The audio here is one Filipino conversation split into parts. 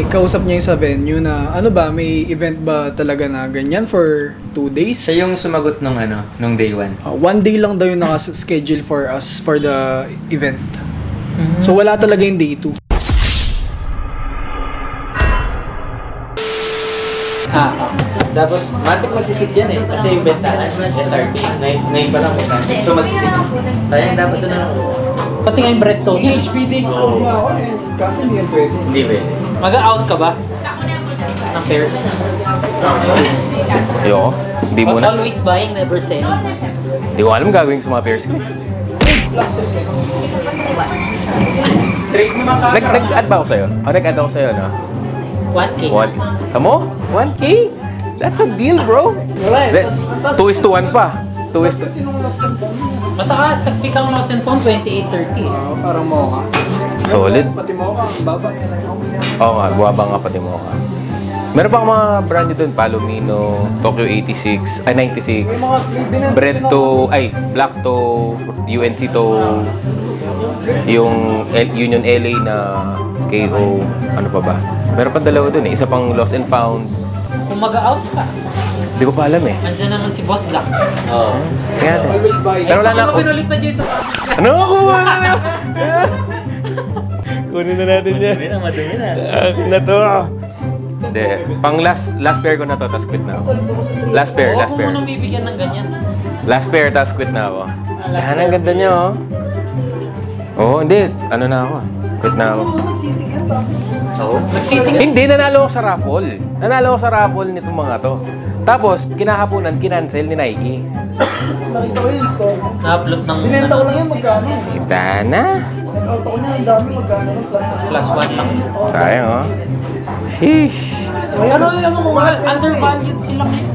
kausap niya yung sa venue na ano ba, may event ba talaga na ganyan for 2 days? Siya yung sumagot nung day 1. 1 day lang daw yung naka-schedule for us for the event. So wala talaga yung day 2. Tapos, matik magsisit yan eh. Kasi yung bentahan, SRT, ngayon pa lang bentahan. So magsisit. Sayang dapat doon na lang. Pati nga yung bread to. HPD code nga ako eh. Kaso hindi yan pwede. Hindi ba? Mag-out ka ba? Ng pairs? Ayoko. Hindi muna. Always buying, never selling. Hindi ko alam gagawin sa mga pairs ko. Nag-add ba ako sa'yo? Nag-add ako sa'yo, no? 1K. What? Tamo? 1K? That's a deal, bro. Wala eh. 2:1 pa. 2:1. Kasi nung last time Matakas, nag-pick ang loss and phone, 2830. parang mocha. Solid. Pati mocha, baba. Oo nga, buwaba nga pati mo ka. Meron pa mga brand dito, Palomino, Tokyo 86, ay 96, Bread to, ay, Black to, UNC to, yung Union LA na KO, ano pa ba? Meron pa dalawa dun eh, isa pang Lost and Found. Kung mag-out ka, Hindi ko pa alam eh. andyan naman si Boss Zach. Oo. Kaya Always buy. pero wala na ako. Pinulit na dyan sa Ano ako? Kunin na natin yan. Madumi na. Akin na to. Hindi. Pang last pair ko na to, tapos quit na ako. Last pair. Huwag mo munang bibigyan ng ganyan. Last pair, tapos quit na ako. Yan, ang ganda niya, oh. Oo, hindi. Ano na ako. Quit na ako. Nag-sitting. Hindi, nanalo ako sa raffle. Nanalo ako sa raffle nitong mga to. Tapos, kinakapunan, kinancel ni Nike. Nakita ko yung store. Na-upload ng... Binenta ko lang yung magkano. Kita na. Nag-out ako niya, ang dami magkano. Plus 1 lang. Sayang, oh. Sheesh. Pero yung mga mahal, undervalued sila ngayon.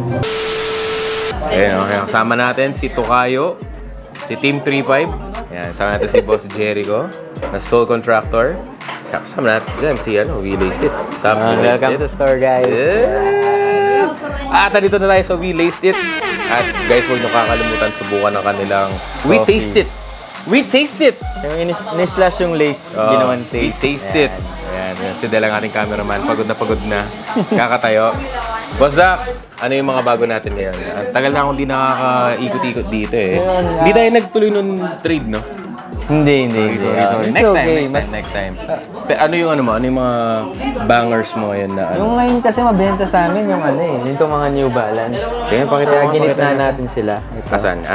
Ayan, okay. Kasama natin si Tokayo, si Team 35. Ayan, kasama natin si Boss Jericho, na Soul Contractor. Kasama natin dyan si Willy Stit. Welcome sa store, guys. At dito na tayo sa We Laced It. At guys, huwag nyo kakalimutan subukan ng kanilang We Taste It. We Taste It! Yung in-slash yung laced, ginawan We taste. Taste It. Ayan, si Del ang ating cameraman. Pagod na. Kakatayo. Boss Zach, ano yung mga bago natin ngayon? Tagal na akong di nakaka-ikot-ikot dito eh. Hindi tayo nagtuloy nun trade, no? Hindi. Sorry. Next time. Ano yung ano yung mga bangers mo ngayon na ano? Yung ngayon kasi mabenta sa amin yung yung mga New Balance. Kaya Kaya ginitna natin sila. Asan?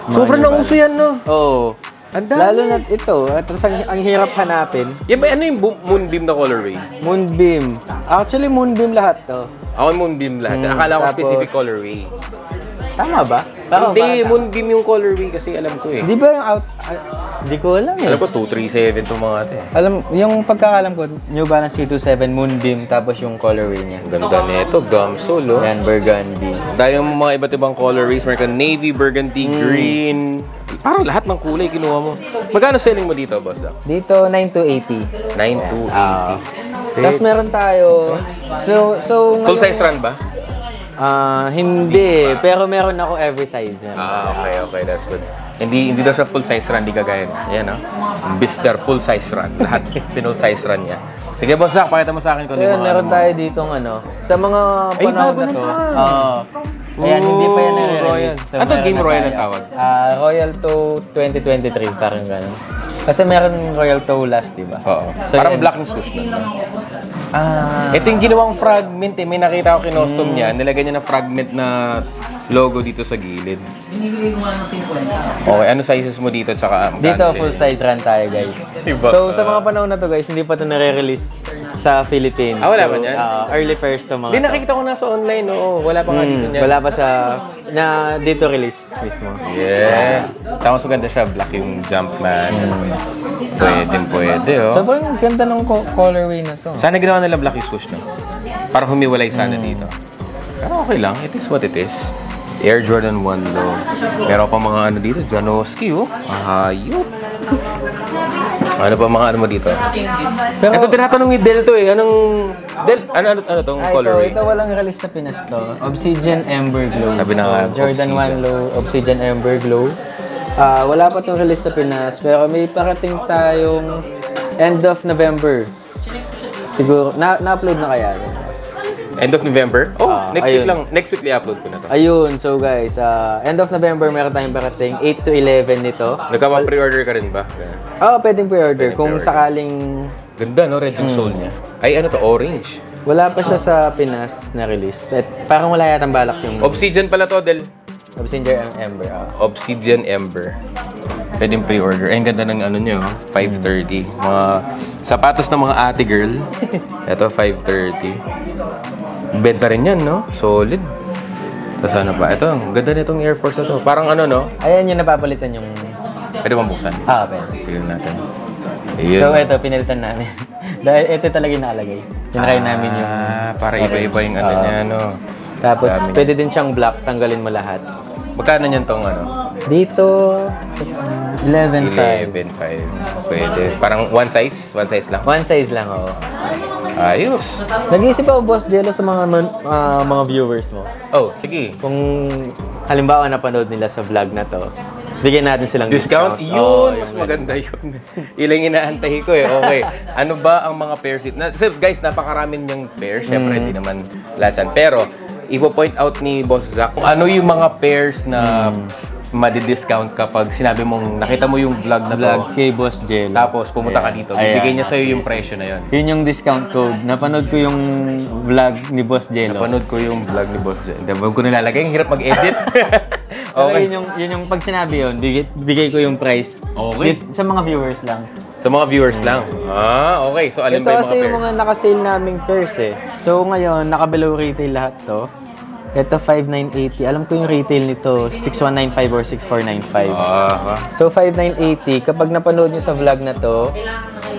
Sobrang nauso yan, no? Oo. Lalo na ito. At ang hirap hanapin. Yan ba, ano yung Moonbeam na colorway? Moonbeam. Actually, Moonbeam lahat to. Ako Moonbeam lahat. Akala ko Tapos, specific colorway. Tama ba? Hindi, Moonbeam yung colorway kasi alam ko eh. Di ba yung out... Di ko alam eh. Alam ko 237 itong mga ate. Alam, yung pagkakalam ko, New Balance 327 Moonbeam tapos yung colorway niya. Ganda nito, Gumsole, oh. Yan, burgundy. Dahil yung mga iba't ibang colorways, meron ka navy, burgundy, green. Parang lahat ng kulay kinuha mo. Magkano selling mo dito, boss? Dito, 9280. 9280. Tapos meron tayo... So Full size run ba? Hindi. Pero meron ako every size. Okay. That's good. Hindi daw siya full size run, di kagaya na. Ayan, no? Mr. Full size run. Lahat, pinul size run niya. Sige, boss, Zach, pakita mo sa akin kung So, meron tayo ditong sa mga panahon na to. Ayan, hindi pa yan nare-release. So, ano Game Royal ang tawag? Royal to 2023, parang gano'n. Kasi meron Royal to last, di ba? Oo. So, Parang yan. black and swoosh na. Ito yung ginawang fragment eh. May nakita ko kinostom niya. Nilagay niya ng fragment na logo dito sa gilid. Binibigay ko nga ng 50. Okay, ano sizes mo dito? Tsaka Dito, full size run tayo, guys. Diba? So, sa mga panahon na to, guys, hindi pa ito nare-release sa Philippines. Wala ba So, yan? Early first to mga Hindi, to. nakikita ko na sa online, oo. Wala pa nga dito niya. Wala pa dito release mismo. Yes. Tsaka mas maganda siya, black yung Jumpman. Pwede, oh. Sobrang ganda ng colorway na to. Sana ginawa nila black yung swoosh, no? Parang humiwalay sana dito. Pero okay lang. It is what it is. Air Jordan 1 Low. Meron pa mga ano dito. Janowski, oh. Ahayop. Ano pa mga ano mo dito? Pero, Ito tinatanong ni Del to eh. Ano tong colorway? Ito walang release sa Pinas to. Obsidian Ember Glow. Sabi na nga, Jordan Obsidian. 1 Low, Obsidian Ember Glow. Wala pa itong release sa Pinas, pero may parating tayong end of November. Siguro, na-upload na kaya yun? End of November? Oh, next week ayun. lang. Next week i-upload ko na to. Ayun, so guys, end of November meron tayong parating 8 to 11 nito. Nagka-pre-order ka rin ba? Oo, pwedeng pre-order. Pwedeng Kung pre-order. sakaling Ganda, no? Red yung soul niya. Ay, ano to? Orange. wala pa siya sa Pinas na release. At parang wala yatang balak yung Obsidian pala to, Del. Obsidian Ember. Obsidian Ember. Pwedeng pre-order. Ay, ang ganda ng ano nyo, 530. Mga sapatos ng mga ate girl. Ito, 530. Benta rin yan, no? Solid. Tapos ano pa? Ito, ang ganda nitong Air Force na to. Parang ano, no? Ayan yung napapalitan yung... Pwede bang buksan? Pwede. Tignan natin. Ayun. So, ito, pinalitan namin. Dahil ito talaga yung nakalagay. Tinry namin yung... para iba-iba yung ano niya, no? Tapos, Dami. pwede din siyang black. Tanggalin mo lahat. Magkano niyan tong ano? Dito, 11.5. 11.5. Pwede. Parang one size? One size lang? One size lang, oo. Ayos. Nag-iisip ako, Boss Jello, sa mga viewers mo. Oh, sige. Kung halimbawa napanood nila sa vlog na to, bigyan natin silang Discount? discount. Yun! Oo, Mas yun. maganda yun. Ilang inaantay ko eh. Okay. Ano ba ang mga pairs? So, guys, napakaraming yung pairs. Siyempre, hindi naman lahat yan. Pero, ipo-point out ni Boss Zach, kung ano yung mga pairs na madi-discount kapag sinabi mong nakita mo yung vlog na to. Vlog kay Boss Jello. Tapos, pumunta ka dito. Ayan. Bibigay niya sa'yo yung presyo na yun. Yun yung discount code. Napanood ko yung vlog ni Boss Jello. Napanood ko yung vlog ni Boss Jen. Hindi, huwag ko nilalagay. Ang hirap mag-edit. Okay. Yun yung pag sinabi yun, bigay ko yung price. Okay. Sa mga viewers lang. Sa mga viewers lang. Okay. So, alin Ito ba yung kasi mga yung pairs? mga naka-sale naming pairs eh. So ngayon, naka-below retail lahat to. Ito 5,980. Alam ko yung retail nito, 6,195 or 6,495. So 5,980. Kapag napanood nyo sa vlog na to,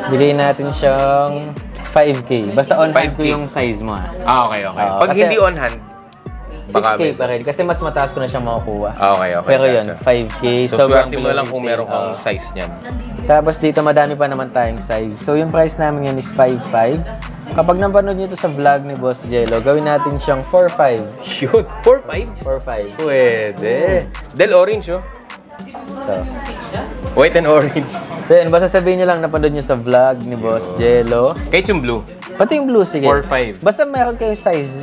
bigay natin siyang 5K. Basta on hand 5K. ko yung size mo. Okay. Oo, Pag kasi- hindi on hand, baka 6K pa rin. Kasi mas mataas ko na siyang makukuha. Okay. Pero yun, Gotcha. 5K. So, sobrang swerte mo below lang kung retail. meron kang Oo. size niyan. Tapos dito, madami pa naman tayong size. So, yung price namin yan is 5.5. Kapag napanood nyo ito sa vlog ni Boss Jello, gawin natin siyang 4.5. Yun. 4.5? 4.5. Pwede. Del orange, oh. Ito. White and orange. So, yun. Basta sabihin nyo lang napanood nyo sa vlog ni Boss Jello. Kahit yung blue. Pati yung blue, sige. 4.5. Basta meron kayong size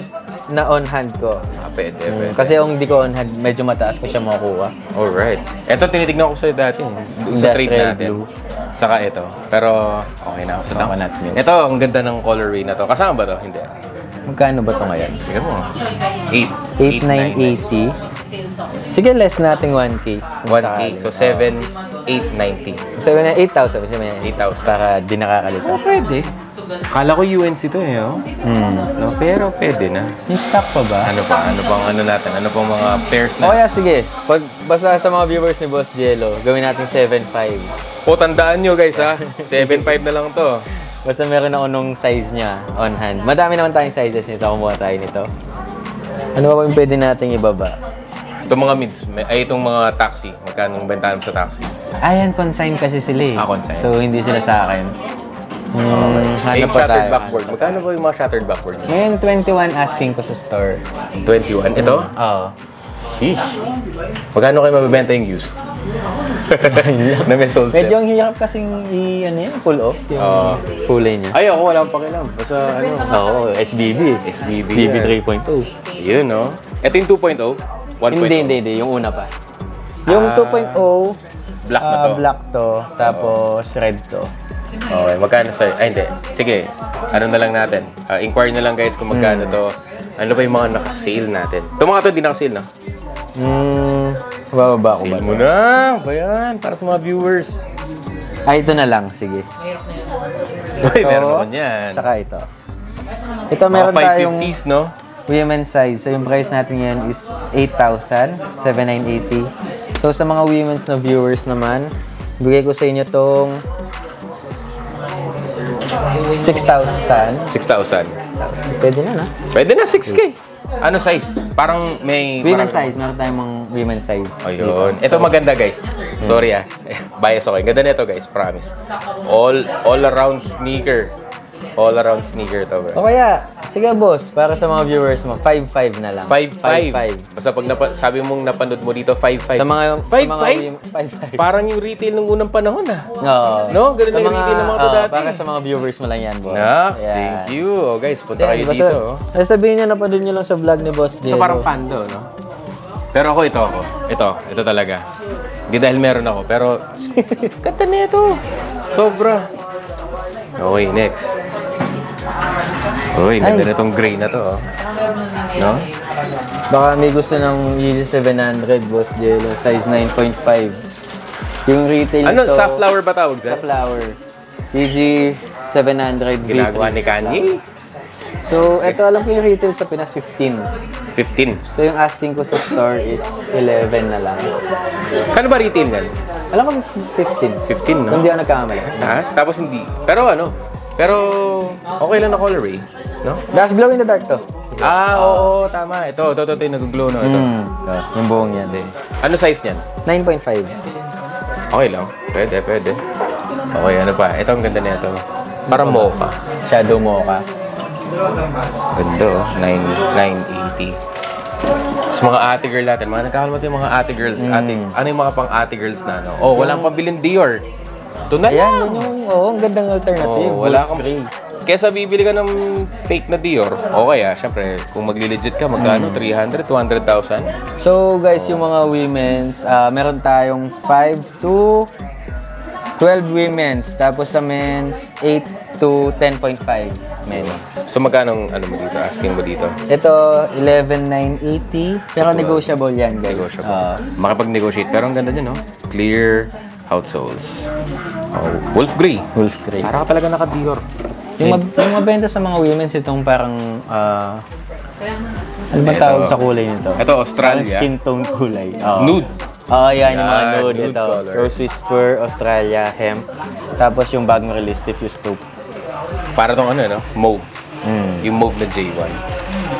na on hand ko. Pwede. Kasi yung di ko on hand, medyo mataas ko siya makukuha. Alright. Ito, tinitignan ko sa'yo dati. Yung sa trade Industrial natin. blue. Tsaka ito. Pero, okay na ako sa Coconut milk. Ito, ang ganda ng colorway na to. Kasama ba to? Hindi. Magkano ba ito ngayon? Sige mo. 8,980. Sige, less nating 1K. 1K. So, 7,890. 8,000. 8,000. Para di nakakalito. Pwede. Akala ko UNC to eh, oh. No, pero pwede na. Yung stock pa ba? Ano pa? Ano pang ano natin? Ano pang mga pairs O na? kaya sige, basta sa mga viewers ni Boss Jello, gawin natin 7.5. O, tandaan nyo guys ha. 7.5 na lang to. Basta meron ako nung size niya on hand. Madami naman tayong sizes nito. Kumuha tayo nito. Ano ba yung pwede nating ibaba? Itong mga mids, ay itong mga taxi. Magkano bentahan mo sa taxi? Ayan, consign kasi sila eh. Consign. So, hindi sila sa akin. Ay, Hanap pa shattered tayo. backboard. Magkano ba yung mga shattered backboard? Ngayon, 21 asking ko sa store. 21. Ito? Oo. Sheesh. Magkano kayo mabibenta yung used? na may sold set. Medyo ang hirap kasing pull off yung kulay niya. Ay, ako wala akong pakialam. Basta ano. Oo, SBB. SBB SBB yan. 3.0. Yun, no? Ito yung 2.0? 1.0? Hindi. Yung una pa. Yung 2.0, Black na to. black to, tapos red to. Okay, magkano sa'yo? Ay, hindi. Sige, ano na lang natin. Inquire na lang guys kung magkano to. Ano ba yung mga naka-sale natin? Itong mga to, hindi naka-sale na. Bababa ko ba? Sale mo na! Ba yan? Para sa mga viewers. Ay, ito na lang. Sige. Uy, meron naman yan. Saka ito. Ito meron Mga tayong 550s, no? women's size. So, yung price natin yan is 8,7,980. So, sa mga women's na viewers naman, bigay ko sa inyo tong 6,000. 6,000. Pwede na, na? Pwede na, 6K. Ano size? Parang may... Women's parang- size. Meron tayong mga women's size. Ayun. Ito maganda guys. Sorry ah. Bias ako. Ganda nito guys, promise. All around sneaker. All-around sneaker to, bro. O kaya, sige boss, para sa mga viewers mo, 5.5 na lang. 5.5. 5.5. Basta pag sabi mong napanood mo dito, 5.5. Sa mga 5.5? 5.5. Parang yung retail ng unang panahon, ah. Oo. No? Ganun na yung retail ng mga to dati. Para sa mga viewers mo lang yan, boss. Nax, Ayan. thank you. Oh, guys, punta Yan, kayo basta, dito. Oh. sabihin nyo, napanood nyo lang sa vlog ni Boss Ito Jello. parang pando, no? Pero ako, ito. Ito talaga. Hindi dahil meron ako, pero ganda na ito. Sobra. Okay, next. Uy, ganda na itong gray na to, oh. No? Baka may gusto ng Yeezy 700, Boss Jello, size 9.5. Yung retail Ano, nito, safflower ba tawag dyan? Safflower. Yeezy 700 Ginagawa ni Kanye? So, ito alam ko yung retail sa Pinas, 15. 15. So, yung asking ko sa store is 11 na lang. Kano ba retail yan? Alam ko 15. 15, no? Kung di ako nagkamali. Tapos hindi. Pero okay lang na colorway, no? That's glow in the dark to. Oo, tama. Ito yung nag-glow, no? Ito. Yung buong yan. Ano size niyan? 9.5. Okay lang. Pwede. Okay, ano pa? Ito ang ganda na ito. Parang mocha. Shadow mocha. Ganda, oh. 980. Sa mga ate girl natin, mga nagkakalimot yung mga ate girls. Ano yung mga pang ate girls na, no? Oh, walang pambilin Dior. Ito na Ayan, lang. yun yung, ang gandang alternative. Wala kang... Gray. Kesa bibili ka ng fake na Dior, okay syempre, kung magli-legit ka, magkano? 300, 200,000? So, guys, yung mga women's, meron tayong 5 to 12 women's. Tapos sa men's, 8 to 10.5 men's. So, magkano ano mo dito? Asking mo dito? Ito, 11,980. Pero negotiable yan, guys. Negotiable. Makipag-negotiate. Pero ang ganda niya, no? Clear outsoles. Oh, wolf gray. Wolf gray. Para ka talaga naka-Dior. Yung mabenta sa mga women's, itong parang, ano ba tawag sa kulay nito? Ito, Australia. Parang skin tone kulay. Nude. Yan, yung mga nude. Nude Ito, color. Rose Whisper, Australia, hemp. Tapos yung bagong release, Diffuse Taupe. Para tong ano, no? Mauve. Yung mauve na J1.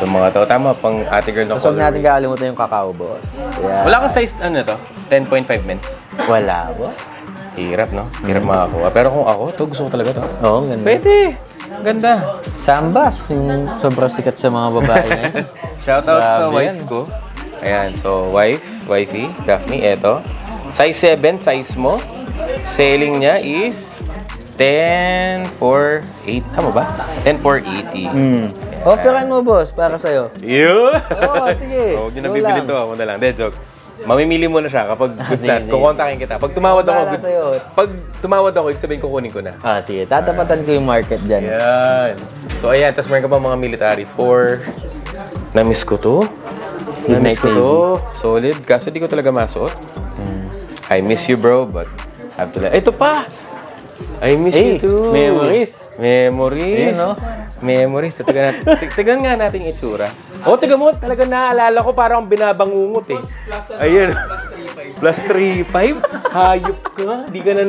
So, mga to. Tama, pang ate girl na Tapos huwag natin colorway. kakalimutan yung Cacao, boss. Yan. Wala kang size, ano to? 10.5 men's. Wala, boss. Hirap, no? Hirap makakuha. Pero kung ako, to gusto ko talaga to. Oo, ganda. Pwede. Ganda. Sambas, yung sobrang sikat sa mga babae ngayon. Shoutout sa Grabe wife yan. ko. Ayan, so wifey, Daphne, eto. Size 7, size mo. Selling niya is 10,480. Tama ba? 10,480. Offeran mo, boss, para sa'yo. Yun! Oo, sige. Huwag niyo na Go bibili lang. to. Ako na lang. De, joke. Mamimili mo na siya kapag goods na. Sige. Kukontakin kita. Pag tumawad ako, Para goods. sa'yo. Pag tumawad ako, ibig sabihin kukunin ko na. Sige. Tatapatan ko yung market dyan. Yan. So, ayan. Tapos meron ka pa mga military. Na-miss ko to. Na-miss ko to. Solid. Kaso di ko talaga masuot. I miss you, bro, but have to let... Ito pa! I miss you too. Memories. Memories. Ayun, no? Memories. Tignan nga natin yung itsura. Tiga mo. Talagang naaalala ko parang binabangungot eh. Ayun. Plus 3.5? Hayop ka. Di ka na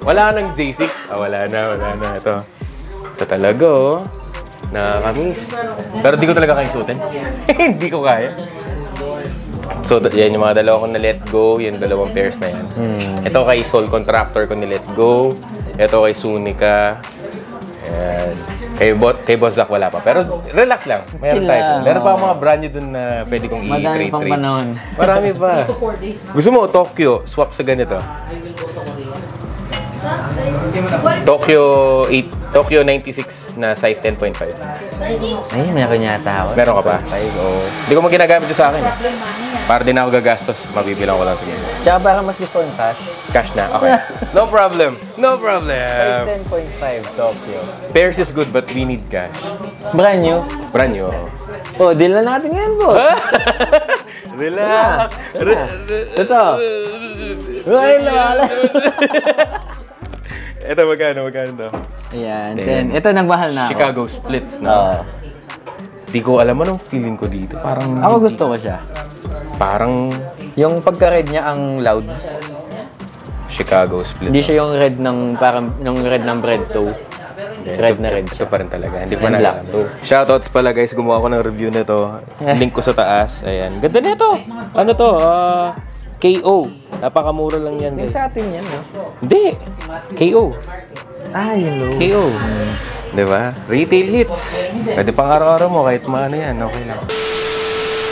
Wala ka ng J6? Wala na. Ito talaga, oh. Nakakamiss. Pero di ko talaga kayo suotin. Hindi ko kaya. So, yan yung mga dalawa ko na let go. Yung dalawang pairs na yan. Ito kay Soul Contractor ko ni let go. Ito kay Sunica. Ayan. Kay Boss Zach wala pa. Pero relax lang. Mayroon Chill tayo. lang. Meron pa mga brand new dun na pwede kong Madami i-trade. pang panahon. Marami pa. Gusto mo, Tokyo, swap sa ganito. Tokyo 96 na size 10.5. Ay, meron yata ako. Meron ka pa? Hindi ko mo ginagamit ito sa akin. Para din ako gagastos, mabibilang ko lang sa ganyan. Tsaka parang mas gusto ko yung cash. Cash na, okay. No problem. No problem. Size 10.5 Tokyo. Pairs is good but we need cash. Brand new. Brand new. Oh, deal na natin ngayon, boss. Relax. Totoo. Ay, nawala. Ito, magkano to? Ayan. Then, ito nagmahal na ako. Chicago Splits, Oo. no? Di ko alam anong feeling ko dito. Parang... Ako gusto ko siya. Parang... Yung pagka-red niya ang loud. Chicago Split. Hindi siya yung red ng parang yung red ng bread toe. Red na red Ito siya. pa rin talaga. Hindi pa And na black. Shoutouts pala guys. Gumawa ko ng review nito. Link ko sa taas. Ayan. Ganda nito. Ano to? KO. Napakamura lang yan Yung guys. sa atin yan, no? Hindi. KO. Ah, yun, low. KO. Diba? Retail hits. Pwede pang araw-araw mo kahit maano yan. Okay lang.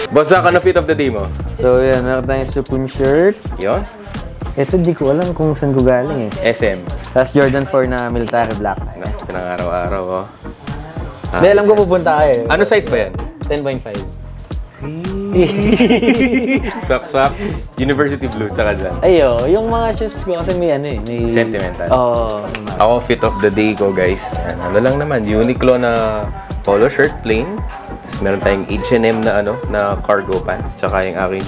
Boss Zach, ano fit of the day mo? So, yan. Meron tayong Supreme shirt. Yun? Ito, di ko alam kung saan ko galing eh. SM. Tapos Jordan 4 na military black. Nas, pinang araw-araw, oh. Hindi, alam ko pupunta kayo. Ano size ba yan? 10.5. Swap. University blue, tsaka dyan. Ayo, yung mga shoes ko kasi may ano eh. May... Sentimental. Oo. Ako, fit of the day ko, guys. Yan, ano lang naman, Uniqlo na polo shirt, plain. Tapos meron tayong H&M na ano, na cargo pants. Tsaka yung aking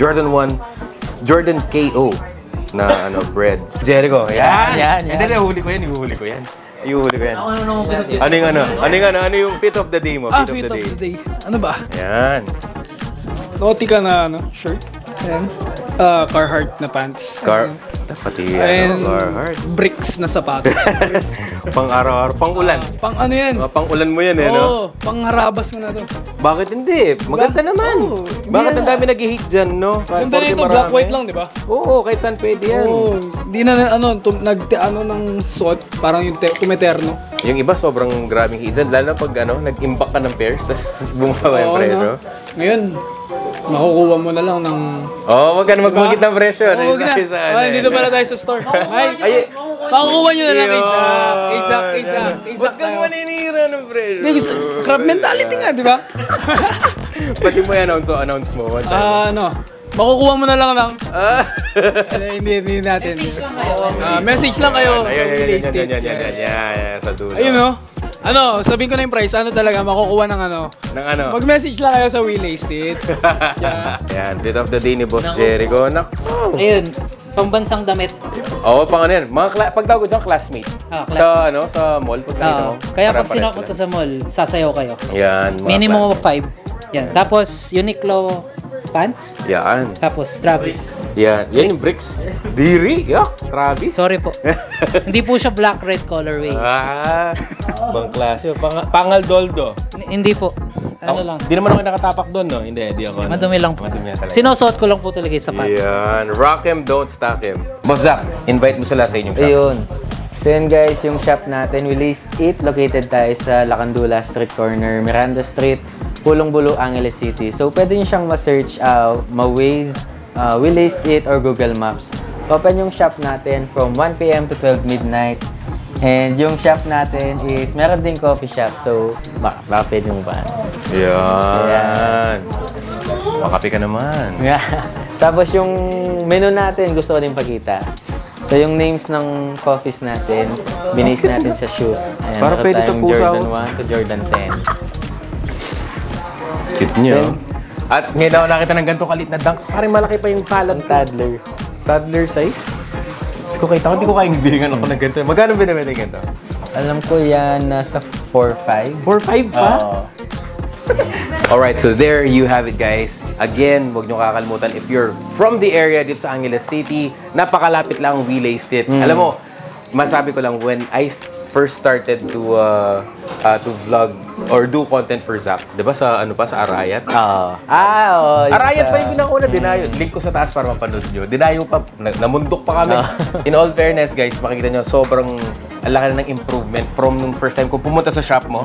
Jordan KO na ano, breads. Jericho, yan. Hindi, huli ko yan. Ihuhuli ko yan. Ano yung fit of the day mo? Fit of the day. Ano ba? Yan. Nautica na shirt. Ayan. Carhartt na pants. Pati And Carhartt. bricks na sapatos. Pang araw-araw. Pang ulan. Pang ano yan? Pang ulan mo yan no? Oo, pang harabas mo na to. Bakit hindi? Maganda naman. Oo, Bakit hindi ang dami nag-hate dyan, no? Ganda na ito, black white lang, di ba? Oo, kahit saan pwede yan. Oo, hindi na ng suot, parang yung tumeterno. Yung iba sobrang grabing hate dyan, lalo na pag nag-imbak ka ng pairs, tapos bumaba yung presyo. Ngayon, makukuha mo na lang ng... Wag ka na magbagit ng presyo. Oo, wag na. Dito pala tayo sa store. Ay, makukuha nyo na lang kay Zach. Ba't kang maninira ng presyo? Hindi, crab mentality nga, di ba? Pati mo i-announce mo. Makukuha mo na lang ng... Hindi natin. Message lang kayo sa Wilay State. Yan, sa dulo. Ayun sabihin ko na yung price, talaga, makukuha ng Ng ano? Mag-message lang kayo sa Wilay State. Yan, bit of the day ni Boss Jericho. Ayun, pambansang damit. Oo, pang ano yan. Pagtawag ko dyan, classmate. Classmate. Sa mall. Pag nakita mo. Kaya pag sinapunta sa mall, sasayaw kayo. Yan. Minimum of 5. Yan. Tapos, Uniqlo pants. Yan. Tapos, Travis. Yan yung bricks. Diri? Travis? Sorry po. Hindi po siya black-red colorway. Bang klase. Pangaldoldo. Hindi po. Ano lang. Di naman ako nakatapak doon, no? Hindi ako. Madumi lang po. Madumi talaga. Sinusuot ko lang po talaga yung sapatos. Yan. Rock him, don't stock him. Boss Zach, invite mo sila sa inyong shop. Ayun. So yun guys, yung shop natin, Wilay State, located tayo sa Lacandula Street Corner, Miranda Street, Pulong-Bulo, Angeles City. So pwede nyo siyang ma-search, ma-Waze, Wilay State or Google Maps. Open yung shop natin from 1 p.m. to 12 midnight. And yung shop natin is, meron ding coffee shop. So, baka pwede mo ba? Yan. Makapi ka naman. Tapos yung menu natin, gusto ko din pakita. So yung names ng coffees natin, binase natin sa shoes. Ayan, para pwede sa pusa. Jordan 1 to Jordan 10. Cute nyo. At ngayon ako nakita ng ganito kalit na dunks. Parang malaki pa yung palad. Toddler. Toddler size? Hindi ko kayang bilingan ako ng ganito. Magkano binibili ganito? Alam ko yan, nasa 4-5. 4-5 pa? Alright, so there you have it guys. Again, huwag nyo kakalimutan, if you're from the area dito sa Angeles City, napakalapit lang ang Wilay State. Alam mo, masabi ko lang, when I first started to vlog or do content for Zach, di ba sa Arayat? Arayat pa yung pinakauna, Dinayo. Link ko sa taas para mapanood nyo. Dinayo pa, namundok pa kami. In all fairness guys, makikita nyo, sobrang laki na ng improvement from nung first time ko pumunta sa shop mo.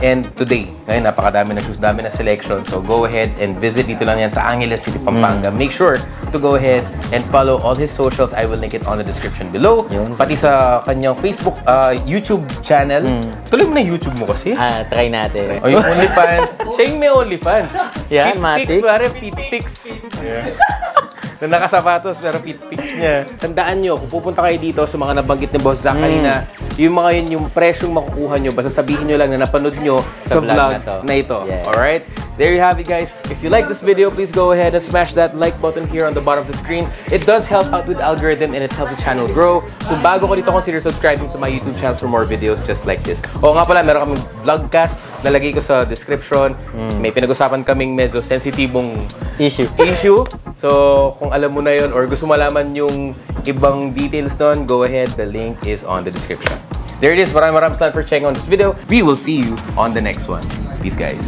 And today, ngayon napakadami na shoes, dami na selection. So go ahead and visit dito lang yan sa Angeles City, Pampanga. Make sure to go ahead and follow all his socials. I will link it on the description below. Pati sa kanyang Facebook, YouTube channel. Tuloy mo na YouTube mo kasi. Try natin. O yung OnlyFans. Siya yung may OnlyFans. Yan, Matic. Fit pics. Na nakasapatos pero fit pics niya. Tandaan nyo, kung pupunta kayo dito sa mga nabanggit ni Boss Zach kanina, yung presyong makukuha nyo, basta sabihin nyo lang na napanood nyo sa vlog na ito. Yeah. Alright? There you have it guys. If you like this video, please go ahead and smash that like button here on the bottom of the screen. It does help out with the algorithm and it helps the channel grow. So bago ko dito, consider subscribing to my YouTube channel for more videos just like this. O nga pala, meron kaming vlogcast. Nalagay ko sa description. May pinag-usapan kaming medyo sensitibong issue. So kung alam mo na yun or gusto malaman yung ibang details doon, go ahead. The link is on the description. There it is. Maraming salamat for checking on this video. We will see you on the next one. Peace guys.